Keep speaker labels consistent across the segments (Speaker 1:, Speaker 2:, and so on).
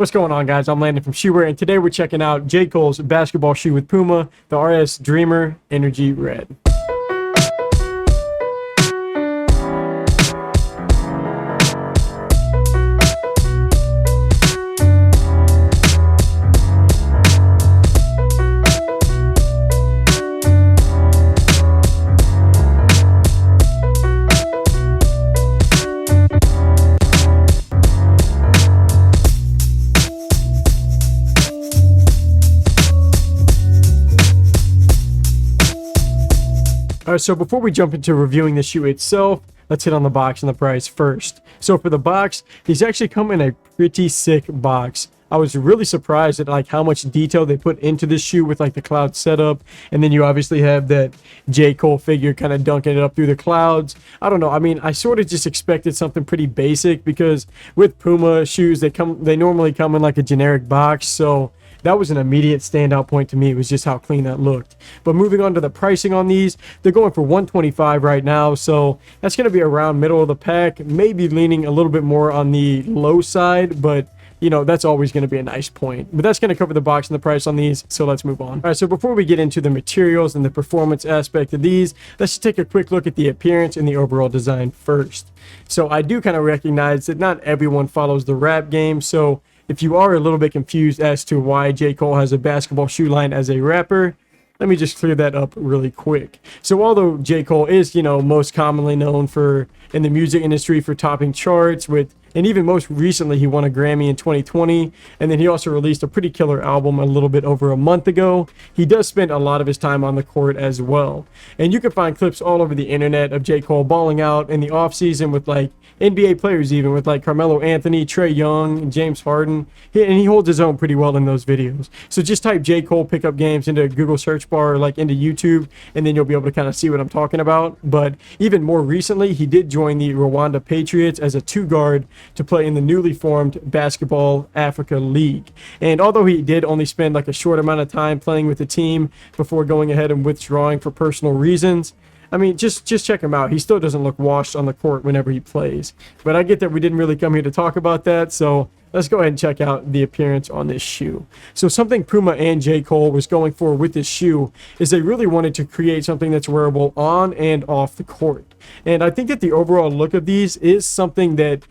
Speaker 1: What's going on, guys? I'm Landon from Shoewear, and today we're checking out J. Cole's basketball shoe with Puma, the RS Dreamer Energy Red. Alright, so before we jump into reviewing the shoe itself, let's hit on the box and the price first. So for the box, these actually come in a pretty sick box. I was really surprised at like how much detail they put into this shoe with like the cloud setup, and then you obviously have that J. Cole figure kind of dunking it up through the clouds. I don't know. I mean, I sort of just expected something pretty basic because with Puma shoes, they normally come in like a generic box, so that was an immediate standout point to me. It was just how clean that looked. But moving on to the pricing on these, they're going for $125 right now, so that's going to be around middle of the pack, maybe leaning a little bit more on the low side, but you know, that's always going to be a nice point. But that's going to cover the box and the price on these, so let's move on. All right, so before we get into the materials and the performance aspect of these, let's just take a quick look at the appearance and the overall design first. So I do kind of recognize that not everyone follows the rap game, so if you are a little bit confused as to why J. Cole has a basketball shoe line as a rapper, let me just clear that up really quick. So although J. Cole is, you know, most commonly known for in the music industry for topping charts with, and even most recently he won a Grammy in 2020, and then he also released a pretty killer album a little bit over a month ago, he does spend a lot of his time on the court as well. And you can find clips all over the internet of J. Cole balling out in the offseason with like NBA players, even with like Carmelo Anthony, Trae Young, James Harden, and he holds his own pretty well in those videos. So just type J. Cole pickup games into Google search bar or like into YouTube, and then you'll be able to kind of see what I'm talking about. But even more recently, he did join the Rwanda Patriots as a two-guard to play in the newly formed Basketball Africa League. And although he did only spend like a short amount of time playing with the team before going ahead and withdrawing for personal reasons, I mean, just check him out. He still doesn't look washed on the court whenever he plays. But I get that we didn't really come here to talk about that, so let's go ahead and check out the appearance on this shoe. So something Puma and J. Cole was going for with this shoe is they really wanted to create something that's wearable on and off the court. And I think that the overall look of these is something that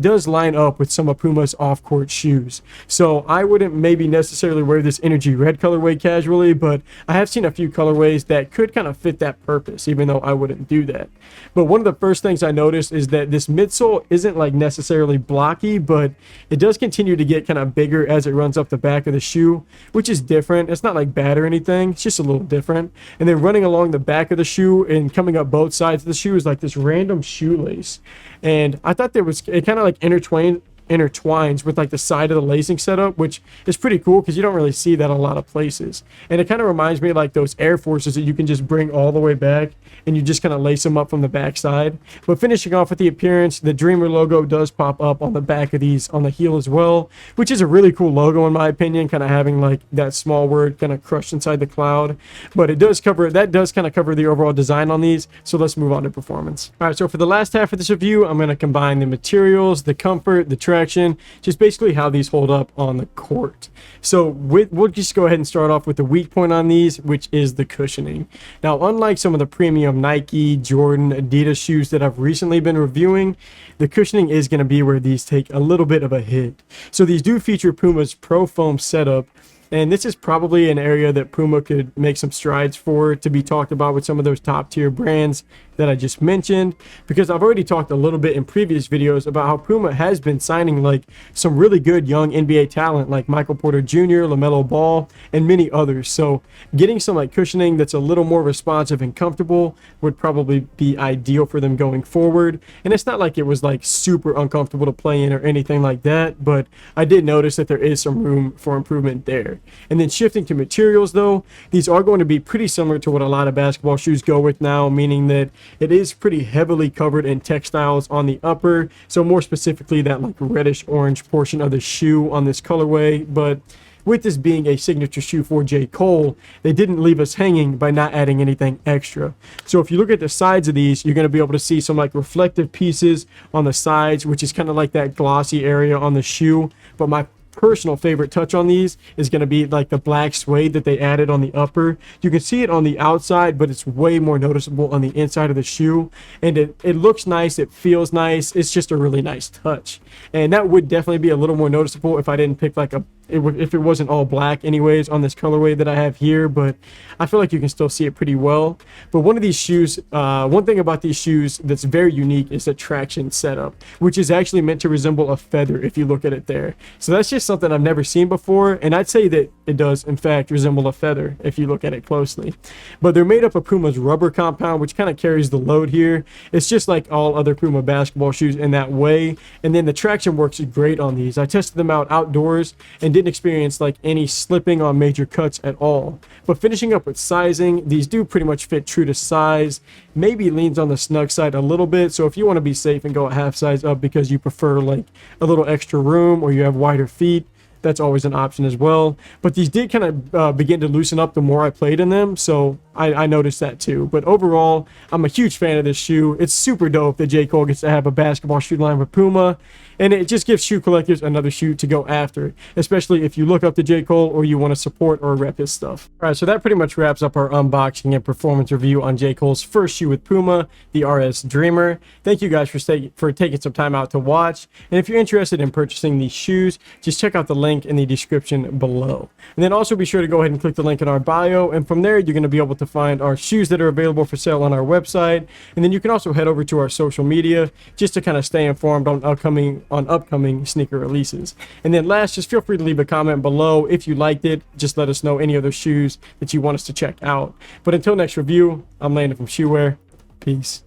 Speaker 1: does line up with some of Puma's off-court shoes. So I wouldn't maybe necessarily wear this energy red colorway casually, but I have seen a few colorways that could kind of fit that purpose, even though I wouldn't do that. But one of the first things I noticed is that this midsole isn't like necessarily blocky, but it does continue to get kind of bigger as it runs up the back of the shoe, which is different. It's not like bad or anything. It's just a little different. And then running along the back of the shoe and coming up both sides of the shoe is like this random shoelace. And I thought it kind of like intertwines with like the side of the lacing setup, which is pretty cool because you don't really see that a lot of places. And it kind of reminds me of like those Air Forces that you can just bring all the way back and you just kind of lace them up from the back side. But finishing off with the appearance, the Dreamer logo does pop up on the back of these on the heel as well, which is a really cool logo in my opinion, kind of having like that small word kind of crushed inside the cloud. But it does kind of cover the overall design on these. So let's move on to performance. All right, so for the last half of this review, I'm going to combine the materials, the comfort, the traction, just basically how these hold up on the court. So we'll just go ahead and start off with the weak point on these, which is the cushioning. Now, unlike some of the premium Nike, Jordan, Adidas shoes that I've recently been reviewing, the cushioning is going to be where these take a little bit of a hit. So these do feature Puma's Pro Foam setup, and this is probably an area that Puma could make some strides for to be talked about with some of those top tier brands that I just mentioned, because I've already talked a little bit in previous videos about how Puma has been signing like some really good young NBA talent like Michael Porter Jr., LaMelo Ball, and many others. So getting some like cushioning that's a little more responsive and comfortable would probably be ideal for them going forward. And it's not like it was like super uncomfortable to play in or anything like that, but I did notice that there is some room for improvement there. And then shifting to materials though, these are going to be pretty similar to what a lot of basketball shoes go with now, meaning that it is pretty heavily covered in textiles on the upper, so more specifically that like reddish orange portion of the shoe on this colorway. But with this being a signature shoe for J. Cole, they didn't leave us hanging by not adding anything extra. So if you look at the sides of these, you're going to be able to see some like reflective pieces on the sides, which is kind of like that glossy area on the shoe. But my personal favorite touch on these is going to be like the black suede that they added on the upper. You can see it on the outside, but it's way more noticeable on the inside of the shoe, and it looks nice, it feels nice, it's just a really nice touch. And that would definitely be a little more noticeable if I didn't pick like if it wasn't all black anyways on this colorway that I have here, but I feel like you can still see it pretty well. But one of these shoes, one thing about these shoes that's very unique is the traction setup, which is actually meant to resemble a feather if you look at it there. So that's just something I've never seen before, and I'd say that it does in fact resemble a feather if you look at it closely. But they're made up of Puma's rubber compound, which kind of carries the load here. It's just like all other Puma basketball shoes in that way, and then the traction works great on these. I tested them out outdoors and didn't experience like any slipping on major cuts at all. But finishing up with sizing, these do pretty much fit true to size, maybe leans on the snug side a little bit. So if you want to be safe and go a half size up because you prefer like a little extra room or you have wider feet, that's always an option as well. But these did kind of begin to loosen up the more I played in them, so I noticed that too. But overall, I'm a huge fan of this shoe. It's super dope that J. Cole gets to have a basketball shoe line with Puma, and it just gives shoe collectors another shoe to go after, especially if you look up to J. Cole or you want to support or rep his stuff. All right, so that pretty much wraps up our unboxing and performance review on J. Cole's first shoe with Puma, the RS Dreamer. Thank you guys for taking some time out to watch, and if you're interested in purchasing these shoes, just check out the link in the description below. And then also be sure to go ahead and click the link in our bio, and from there you're going to be able to find our shoes that are available for sale on our website. And then you can also head over to our social media just to kind of stay informed on upcoming sneaker releases. And then last, just feel free to leave a comment below if you liked it. Just let us know any other shoes that you want us to check out. But until next review, I'm Landon from Shoewear. Peace.